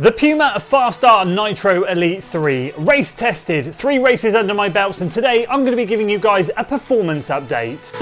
The PUMA FAST-R Nitro Elite 3, race tested, 3 races under my belts, and today I'm going to be giving you guys a performance update.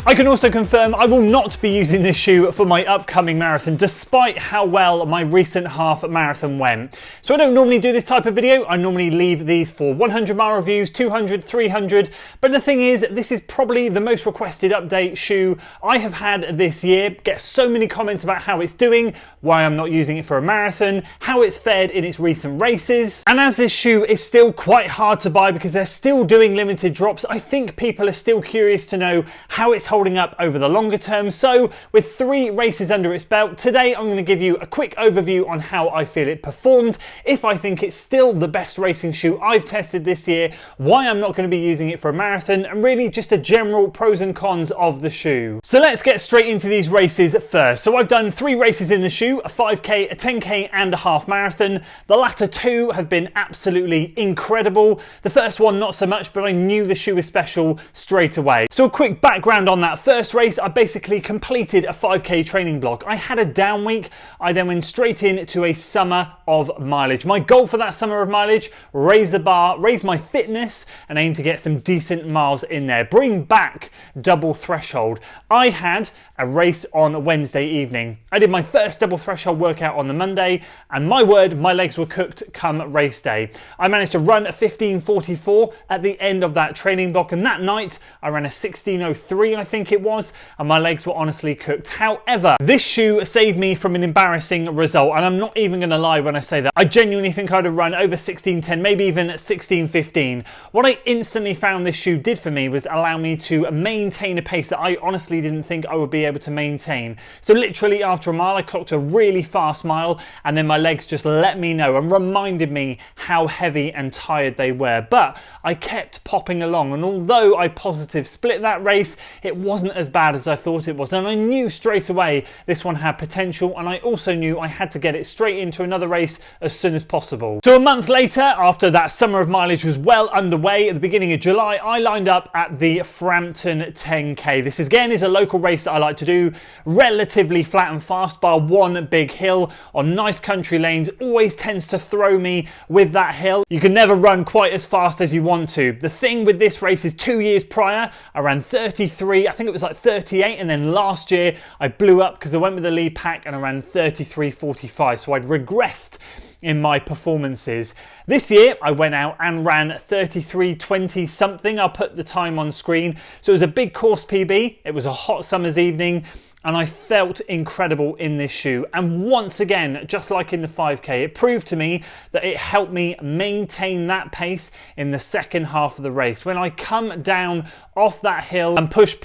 I can also confirm I will not be using this shoe for my upcoming marathon, despite how well my recent half marathon went. So I don't normally do this type of video. I normally leave these for 100-mile reviews, 200, 300. But the thing is, this is probably the most requested update shoe I have had this year. Get so many comments about how it's doing, why I'm not using it for a marathon, how it's fared in its recent races. And as this shoe is still quite hard to buy because they're still doing limited drops, I think people are still curious to know how it's holding up over the longer term. So with 3 races under its belt, today I'm going to give you a quick overview on how I feel it performed, if I think it's still the best racing shoe I've tested this year, why I'm not going to be using it for a marathon, and really just a general pros and cons of the shoe. So let's get straight into these races first. So I've done 3 races in the shoe, a 5k, a 10k and a half marathon. The latter 2 have been absolutely incredible. The first one not so much, but I knew the shoe was special straight away. So a quick background on that first race, I basically completed a 5k training block. I had a down week. I then went straight into a summer of mileage. My goal for that summer of mileage, raise the bar, raise my fitness, and aim to get some decent miles in there. Bring back double threshold. I had a race on Wednesday evening. I did my first double threshold workout on the Monday, and my word, my legs were cooked come race day. I managed to run a 15:44 at the end of that training block, and that night I ran a 16:03, I think it was, and my legs were honestly cooked. However, this shoe saved me from an embarrassing result, and I'm not even going to lie when I say that. I genuinely think I'd have run over 16:10, maybe even 16:15. What I instantly found this shoe did for me was allow me to maintain a pace that I honestly didn't think I would be able to maintain. So literally after a mile, I clocked a really fast mile, and then my legs just let me know and reminded me how heavy and tired they were. But I kept popping along, and although I positive split that race, it wasn't as bad as I thought it was, and I knew straight away this one had potential, and I also knew I had to get it straight into another race as soon as possible. So a month later, after that summer of mileage was well underway, at the beginning of July, I lined up at the Frampton 10k. This again is a local race that I like to do, relatively flat and fast bar one big hill on nice country lanes. Always tends to throw me with that hill. You can never run quite as fast as you want to. The thing with this race is 2 years prior, I ran 33, I think it was like 38, and then last year I blew up because I went with the lead pack and I ran 33:45, so I'd regressed in my performances. This year I went out and ran 33:20 something. I'll put the time on screen. So it was a big course PB. It was a hot summer's evening, and I felt incredible in this shoe. And once again, just like in the 5k, it proved to me that it helped me maintain that pace in the second half of the race. When I come down off that hill and push,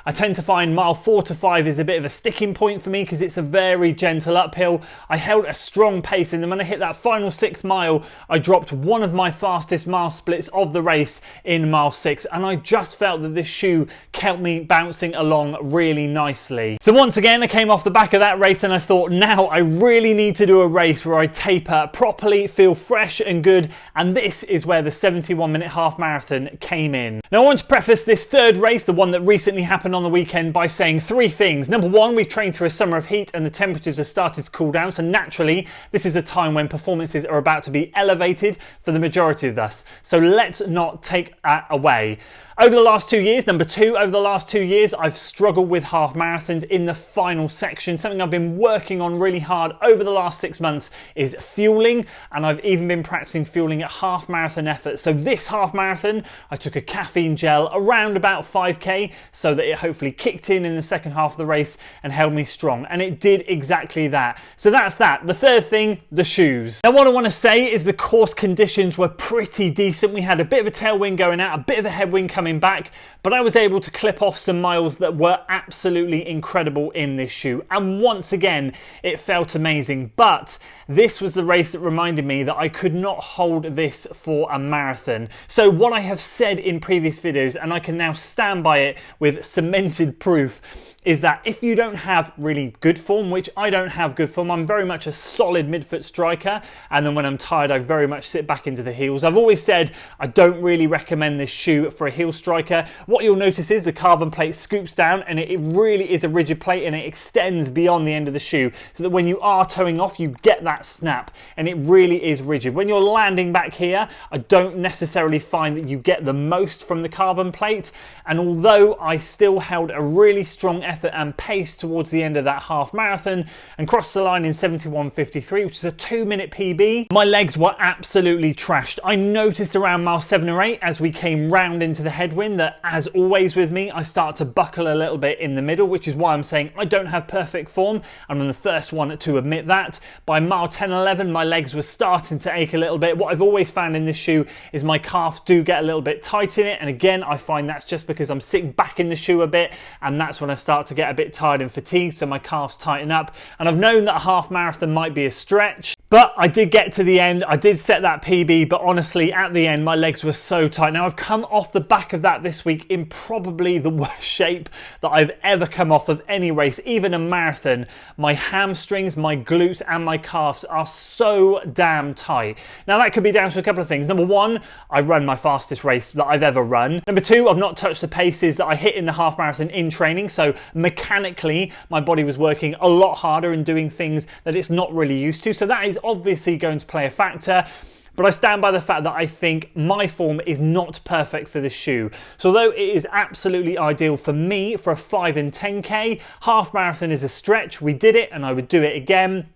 I tend to find mile 4 to 5 is a bit of a sticking point for me because it's a very gentle uphill. I held a strong pace, and then when I hit that final 6th mile, I dropped one of my fastest mile splits of the race in mile 6, and I just felt that this shoe kept me bouncing along really nicely. So once again, I came off the back of that race and I thought, now I really need to do a race where I taper properly, feel fresh and good, and this is where the 71-minute half marathon came in. Now I want to preface this third race, the one that recently happened on the weekend, by saying 3 things. Number 1, we've trained through a summer of heat and the temperatures have started to cool down, so naturally this is a time when performances are about to be elevated for the majority of us. So let's not take that away. Over the last 2 years, number 2, over the last 2 years, I've struggled with half marathons in the final section. Something I've been working on really hard over the last 6 months is fueling, and I've even been practicing fueling at half marathon effort. So this half marathon, I took a caffeine gel around about 5k so that it hopefully kicked in the second half of the race and held me strong, and it did exactly that. So that's that. The third thing, the shoes. Now what I want to say is the course conditions were pretty decent. We had a bit of a tailwind going out, a bit of a headwind coming back, but I was able to clip off some miles that were absolutely incredible in this shoe, and once again it felt amazing. But this was the race that reminded me that I could not hold this for a marathon. So what I have said in previous videos, and I can now stand by it with cemented proof, is that if you don't have really good form, which I don't have good form, I'm very much a solid midfoot striker, and then when I'm tired I very much sit back into the heels. I've always said I don't really recommend this shoe for a heel striker. What you'll notice is the carbon plate scoops down, and it really is a rigid plate, and it extends beyond the end of the shoe so that when you are toeing off you get that snap, and it really is rigid. When you're landing back here, I don't necessarily find that you get the most from the carbon plate, and although I still held a really strong effort and pace towards the end of that half marathon and crossed the line in 71:53, which is a 2-minute PB, my legs were absolutely trashed. I noticed around mile 7 or 8 as we came round into the headwind that, as always with me, I start to buckle a little bit in the middle, which is why I'm saying I don't have perfect form. I'm the first one to admit that. By mile 10, 11, my legs were starting to ache a little bit. What I've always found in this shoe is my calves do get a little bit tight in it, and again I find that's just because I'm sitting back in the shoe a bit, and that's when I start to get a bit tired and fatigued, so my calves tighten up. And I've known that a half marathon might be a stretch, but I did get to the end. I did set that PB, but honestly at the end my legs were so tight. Now I've come off the back of that this week in probably the worst shape that I've ever come off of any race, even a marathon. My hamstrings, my glutes and my calves are so damn tight. Now that could be down to a couple of things. Number one, I run my fastest race that I've ever run. Number two, I've not touched the paces that I hit in the half marathon in training, so mechanically my body was working a lot harder and doing things that it's not really used to, so that is obviously going to play a factor. But I stand by the fact that I think my form is not perfect for this shoe. So although it is absolutely ideal for me for a 5 and 10k, half marathon is a stretch. We did it and I would do it again.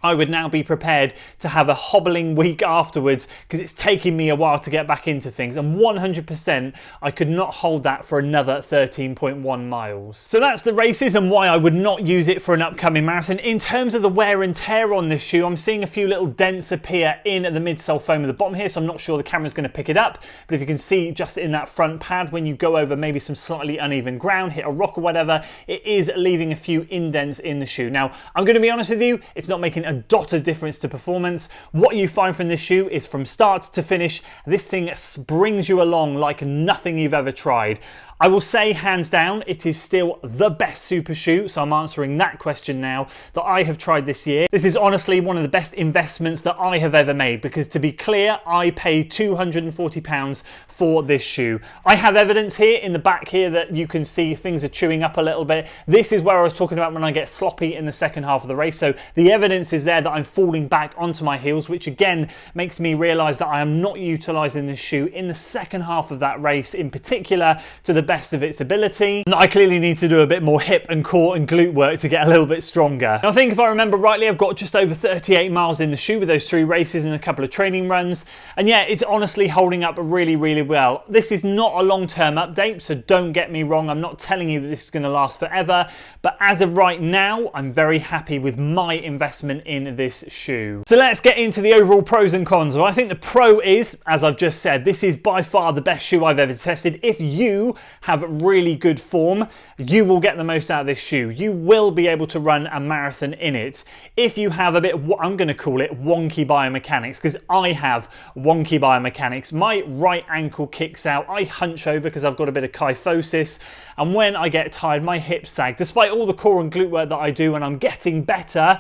I would now be prepared to have a hobbling week afterwards because it's taking me a while to get back into things, and 100% I could not hold that for another 13.1 miles. So that's the races and why I would not use it for an upcoming marathon. In terms of the wear and tear on this shoe, I'm seeing a few little dents appear in the midsole foam at the bottom here, so I'm not sure the camera's going to pick it up, but if you can see just in that front pad, when you go over maybe some slightly uneven ground, hit a rock or whatever, it is leaving a few indents in the shoe. Now, I'm going to be honest with you, it's not making a dot of difference to performance. What you find from this shoe is from start to finish, this thing brings you along like nothing you've ever tried. I will say hands down, it is still the best super shoe, so I'm answering that question now, that I have tried this year. This is honestly one of the best investments that I have ever made, because to be clear, I paid £240 for this shoe. I have evidence here in the back here that you can see things are chewing up a little bit. This is where I was talking about when I get sloppy in the second half of the race, so the evidence is there that I'm falling back onto my heels, which again makes me realise that I am not utilising this shoe in the second half of that race in particular to the best of its ability, and I clearly need to do a bit more hip and core and glute work to get a little bit stronger. Now, I think if I remember rightly, I've got just over 38 miles in the shoe with those 3 races and a couple of training runs, and yeah, it's honestly holding up really, really well. This is not a long-term update, so don't get me wrong, I'm not telling you that this is going to last forever, but as of right now, I'm very happy with my investment in this shoe. So let's get into the overall pros and cons. Well, I think the pro is, as I've just said, this is by far the best shoe I've ever tested. If you have really good form, you will get the most out of this shoe. You will be able to run a marathon in it. If you have a bit, I'm going to call it wonky biomechanics, because I have wonky biomechanics. My right ankle kicks out, I hunch over because I've got a bit of kyphosis, and when I get tired, my hips sag. Despite all the core and glute work that I do and I'm getting better,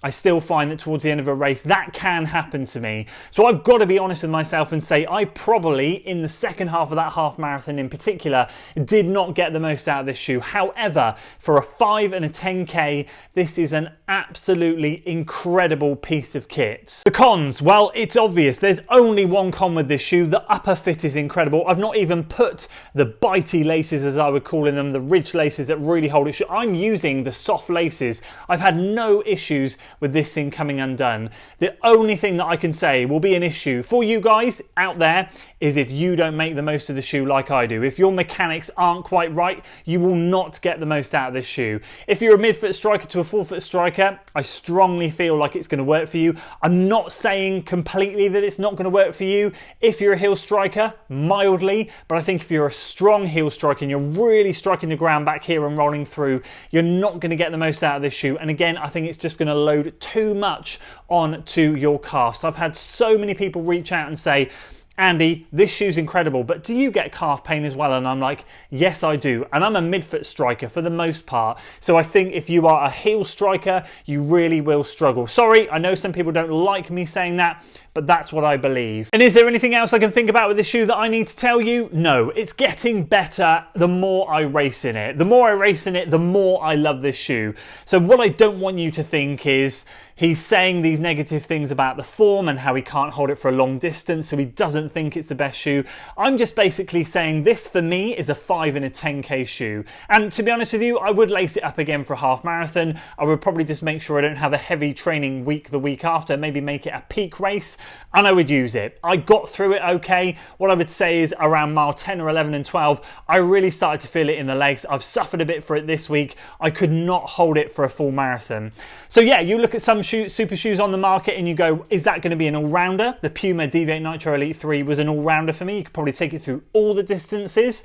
I still find that towards the end of a race, that can happen to me. So I've got to be honest with myself and say I probably, in the second half of that half marathon in particular, did not get the most out of this shoe. However, for a 5 and a 10k, this is an absolutely incredible piece of kit. The cons, well, it's obvious. There's only one con with this shoe. The upper fit is incredible. I've not even put the bitey laces, as I would call them, the ridge laces that really hold it. I'm using the soft laces. I've had no issues with this thing coming undone. The only thing that I can say will be an issue for you guys out there is if you don't make the most of the shoe like I do. If your mechanics aren't quite right, you will not get the most out of this shoe. If you're a midfoot striker to a forefoot striker, I strongly feel like it's going to work for you. I'm not saying completely that it's not going to work for you. If you're a heel striker, mildly, but I think if you're a strong heel striker and you're really striking the ground back here and rolling through, you're not going to get the most out of this shoe. And again, I think it's just going to load too much onto your calves. I've had so many people reach out and say, Andy, this shoe's incredible, but do you get calf pain as well? And I'm like, yes, I do. And I'm a midfoot striker for the most part. So I think if you are a heel striker, you really will struggle. Sorry, I know some people don't like me saying that, but that's what I believe. And is there anything else I can think about with this shoe that I need to tell you? No, it's getting better the more I race in it. The more I race in it, the more I love this shoe. So what I don't want you to think is he's saying these negative things about the form and how he can't hold it for a long distance, so he doesn't think it's the best shoe. I'm just basically saying this for me is a 5 in a 10k shoe. And to be honest with you, I would lace it up again for a half marathon. I would probably just make sure I don't have a heavy training week the week after, maybe make it a peak race, and I would use it. I got through it okay. What I would say is around mile 10 or 11 and 12, I really started to feel it in the legs. I've suffered a bit for it this week. I could not hold it for a full marathon. So yeah, you look at some super shoes on the market and you go, is that going to be an all-rounder? The PUMA FAST-R NITRO ELITE 3 was an all-rounder for me. You could probably take it through all the distances.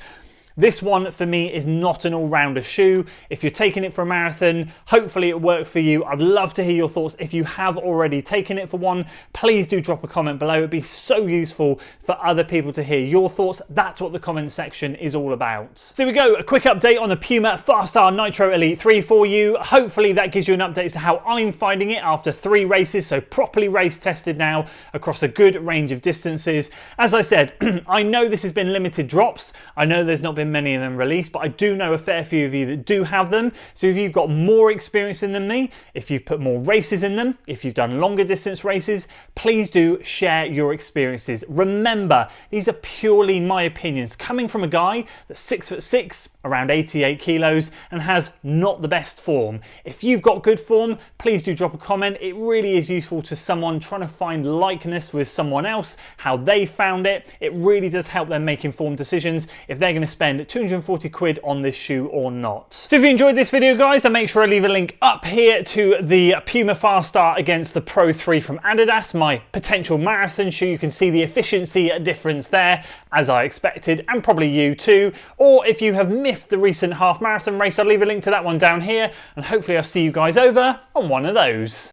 This one for me is not an all-rounder shoe. If you're taking it for a marathon, hopefully it worked for you. I'd love to hear your thoughts. If you have already taken it for one, please do drop a comment below. It'd be so useful for other people to hear your thoughts. That's what the comment section is all about. So here we go, a quick update on the PUMA FAST-R NITRO ELITE 3 for you. Hopefully that gives you an update as to how I'm finding it after 3 races, so properly race tested now across a good range of distances. As I said, I know this has been limited drops. I know there's not been many of them released, but I do know a fair few of you that do have them. So if you've got more experience in them than me, if you've put more races in them, if you've done longer distance races, please do share your experiences. Remember, these are purely my opinions, coming from a guy that's 6'6", around 88 kilos, and has not the best form. If you've got good form, please do drop a comment. It really is useful to someone trying to find likeness with someone else, how they found it. It really does help them make informed decisions if they're going to spend 240 quid on this shoe or not. So if you enjoyed this video, guys, I'll make sure I leave a link up here to the PUMA FAST-R against the Pro 3 from Adidas, my potential marathon shoe. You can see the efficiency difference there, as I expected, and probably you too. Or if you have missed the recent half marathon race, I'll leave a link to that one down here, and hopefully I'll see you guys over on one of those.